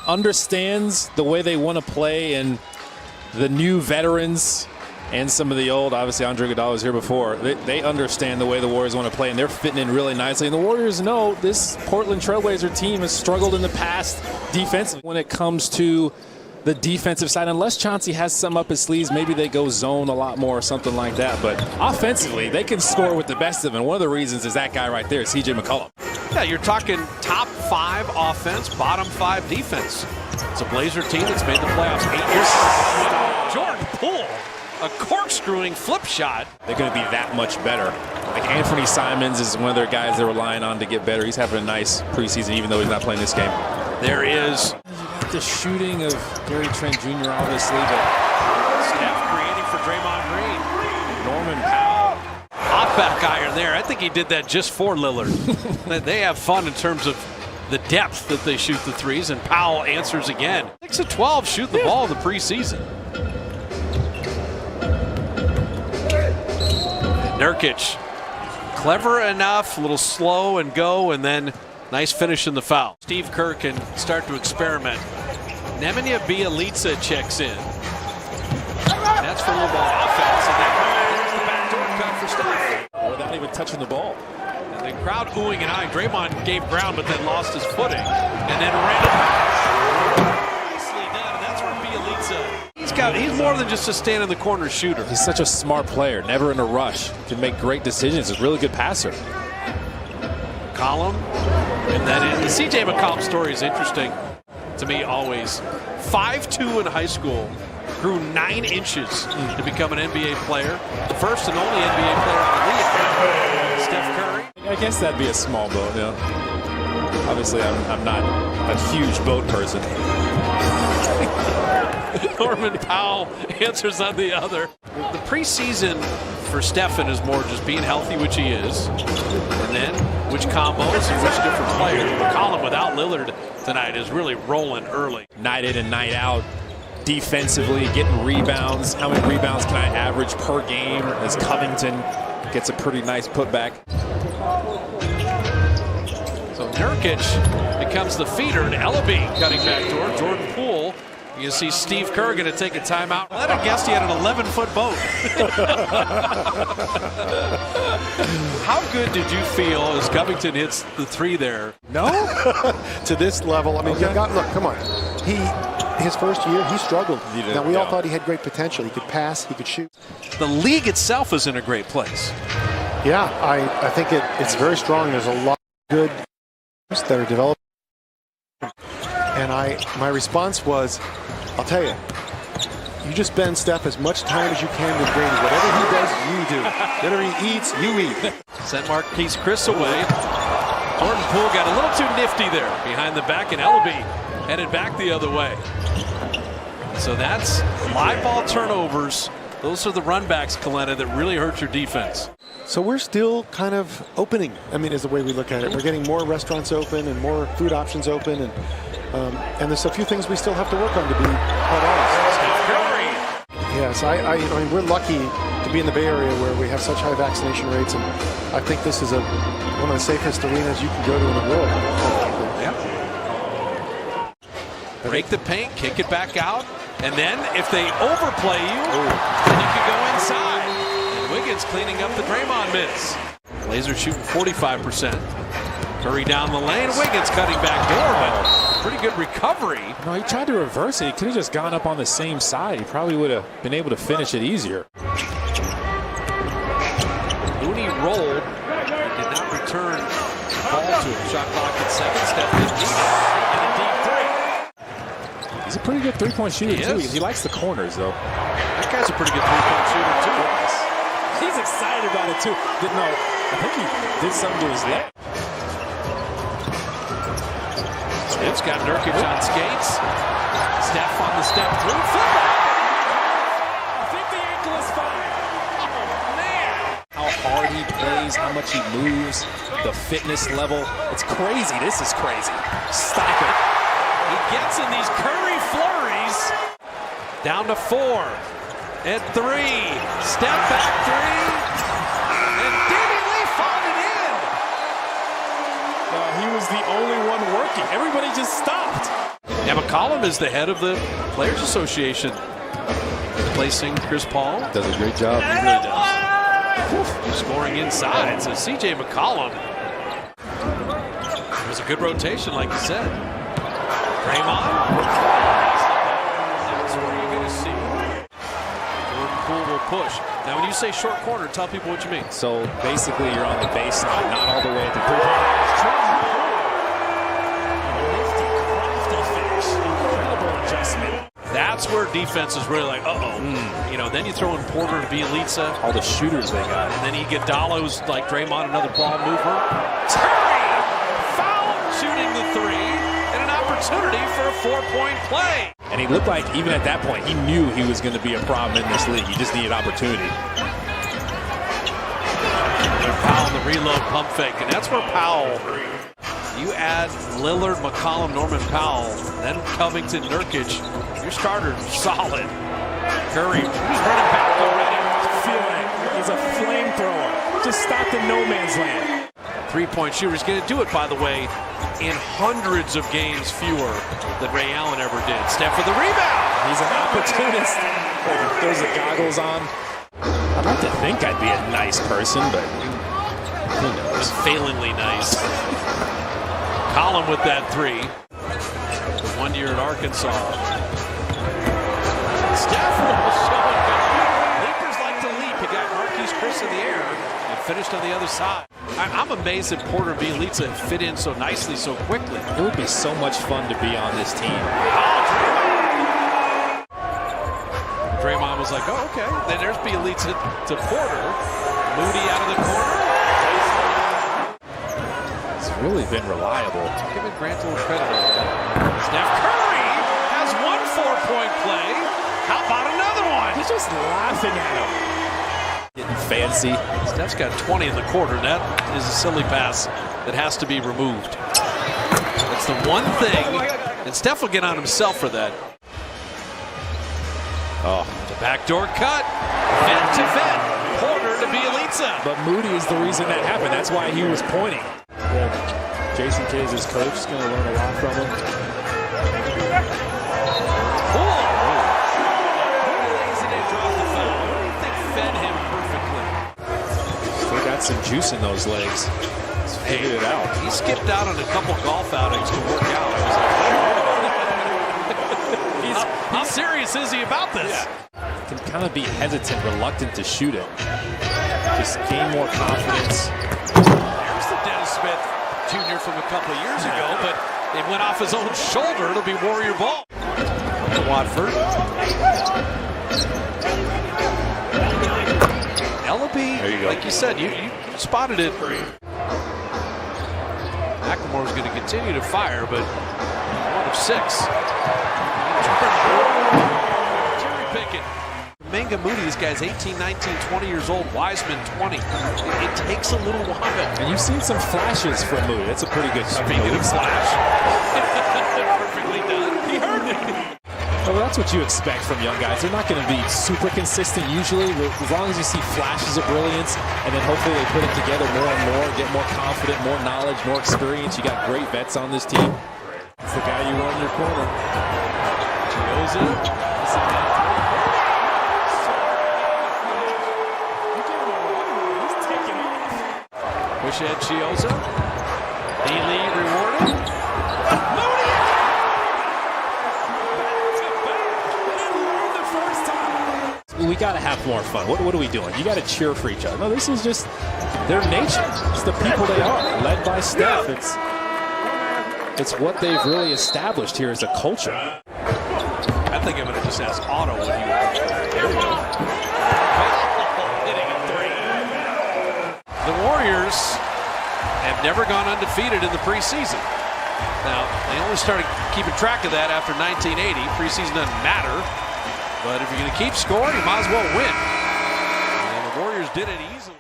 understands the way they want to play, and the new veterans and some of the old, obviously Andre Iguodala was here before, they understand the way the Warriors want to play, and they're fitting in really nicely. And the Warriors know this Portland Trailblazer team has struggled in the past defensively when it comes to the defensive side. Unless Chauncey has some up his sleeves, maybe they go zone a lot more or something like that. But offensively, they can score with the best of them. And one of the reasons is that guy right there, CJ McCollum. Yeah, you're talking top 5 offense, bottom 5 defense. It's a Blazer team that's made the playoffs 8 years. Jordan Poole, a corkscrewing flip shot. They're going to be that much better. Like Anthony Simons is one of their guys they're relying on to get better. He's having a nice preseason, even though he's not playing this game. There is the shooting of Gary Trent Jr., obviously, but Steph creating for Draymond Green. Norman Powell. Hot back iron there. I think he did that just for Lillard. They have fun in terms of the depth that they shoot the threes, and Powell answers again. 6 of 12 shoot the ball in the preseason. Nurkic, clever enough, a little slow and go, and then nice finish in the foul. Steve Kerr can start to experiment. Nemanja Bjelica checks in. And that's for a little ball offense, and there's the backdoor cut for Steph. Without even touching the ball. And the crowd oohing and eyeing. Draymond gave ground, but then lost his footing, and then ran it. Nicely done, and that's where Bjelica. He's more than just a stand in the corner shooter. He's such a smart player, never in a rush, can make great decisions. He's a really good passer. McCollum, and then the CJ McCollum story is interesting to me always. 5'2" in high school, grew 9 inches to become an NBA player. First and only NBA player in the league. Steph Curry. I guess that'd be a small boat, you know. Obviously, I'm not a huge boat person. Norman Powell answers on the other. The preseason for Stephen is more just being healthy, which he is, and then which combos and which different players. McCollum without Lillard tonight is really rolling early. Night in and night out, defensively, getting rebounds. How many rebounds can I average per game as Covington gets a pretty nice putback? So Nurkic becomes the feeder, and Ellaby cutting back door. Jordan Poole. You see Steve Kerr going to take a timeout. Let him guess he had an 11-foot boat. How good did you feel as Covington hits the 3 there? No? To this level, I mean, look, come on. His first year, he struggled. Now, we all thought he had great potential. He could pass, he could shoot. The league itself is in a great place. Yeah, I think it's very strong. There's a lot of good that are developing. And my response was, I'll tell you, you just spend Steph as much time as you can with Brady. Whatever he does, you do. Whatever he eats, you eat. Sent Marquise Chris away. Jordan Poole got a little too nifty there behind the back, and Ellaby headed back the other way. So that's live ball turnovers. Those are the runbacks, Kalena, that really hurt your defense. So we're still kind of opening, I mean, is the way we look at it. We're getting more restaurants open and more food options open, and there's a few things we still have to work on to be quite honest. Steph Curry. Yes, I mean, we're lucky to be in the Bay Area where we have such high vaccination rates, and I think this is one of the safest arenas you can go to in the world. Yeah. Break the paint, kick it back out, and then if they overplay you, then you can go inside. And Wiggins cleaning up the Draymond miss. Blazers shooting 45%. Curry down the lane, Wiggins cutting back door, but pretty good recovery. No, he tried to reverse it. He could have just gone up on the same side. He probably would have been able to finish it easier. Looney rolled, did not return the ball to him. Shot clock at 7, Steph didn't need it. And a deep 3. He's a pretty good three-point shooter, too. He likes the corners, though. That guy's a pretty good three-point shooter, too. He's excited about it, too. No, I think he did something to his leg. It's got Nurkic on skates. Steph on the step through. Flip. I think the ankle is fine. Oh, man. How hard he plays, how much he moves, the fitness level. It's crazy. This is crazy. Stop it. He gets in these Curry flurries. Down to 4. At 3. Step back 3. And David Lee found it in. He was the only one working. Everybody just stopped. Yeah, McCollum is the head of the Players Association, replacing Chris Paul. Does a great job. He really does. Scoring inside. So C.J. McCollum. It was a good rotation, like you said. Draymond. That's where you're going to see Jordan Poole will push. Now, when you say short corner, tell people what you mean. So basically, you're on the baseline, not all the way at the three-point line. That's where defense is really like, uh-oh. You know, then you throw in Porter and Bielitsa. All the shooters they got. And then Iguodala's like Draymond, another ball mover. Curry! Foul! Shooting the three. And an opportunity for a four-point play. And he looked like, even at that point, he knew he was going to be a problem in this league. He just needed opportunity. Powell in the reload pump fake. And that's where Powell, you add Lillard, McCollum, Norman Powell, then Covington, Nurkic. Your starter's solid. Curry, he's running back already. He's a flamethrower. Just stopped in no man's land. Three-point shooter. He's going to do it, by the way, in hundreds of games fewer than Ray Allen ever did. Steph with the rebound. He's an opportunist. Throws the goggles on. I'd like to think I'd be a nice person, but who knows? Failingly nice. Collin with that three. 1 year at Arkansas. Steph will show it. Lakers like to leap. He got Marquise Chris in the air and finished on the other side. I'm amazed that Porter and Bielitsa fit in so nicely, so quickly. It would be so much fun to be on this team. Draymond was like, oh, okay. Then there's Bielitsa to Porter. Moody out of the corner. It's really been reliable. Give Grant a little credit on that. Steph Curry has one 4-point play. How about another one? He's just laughing at him. Getting fancy. Steph's got 20 in the quarter. That is a silly pass that has to be removed. That's the one thing. And Steph will get on himself for that. Oh, the backdoor cut. Vent to vent. Porter to Bielitsa. But Moody is the reason that happened. That's why he was pointing. Yeah. Jason Kidd is his coach. He's going to learn a lot from him. Still got some juice in those legs. He's figured it out. He skipped out on a couple golf outings to work out. How serious is he about this? Yeah. Can kind of be hesitant, reluctant to shoot it. Just gain more confidence. There's the Dennis Smith Jr. from a couple of years ago, but it went off his own shoulder. It'll be Warrior ball. Watford. Ellaby, like you said, you spotted it. McLemore's going to continue to fire, but 1 of 6. Cherry picking. Manga Moody, this guy's 18, 19, 20 years old. Wiseman, 20. It takes a little while. And you've seen some flashes from Moody. That's a pretty good Speaking of flash. Perfectly done. He heard me. Well, that's what you expect from young guys. They're not going to be super consistent usually, as long as you see flashes of brilliance, and then hopefully they put it together more and more, get more confident, more knowledge, more experience. You got great vets on this team. It's the guy you want in your corner. Chioza. Push ahead Chioza. D-Lee rewarded. Moody! We got to have more fun. What are we doing? You got to cheer for each other. No, this is just their nature. It's the people they are, led by Steph. It's what they've really established here as a culture. I think I'm going to just ask Otto what he wants. There we go. Hitting a three. The Warriors have never gone undefeated in the preseason. Now, they only started keeping track of that after 1980. Preseason doesn't matter. But if you're going to keep scoring, you might as well win. And the Warriors did it easily.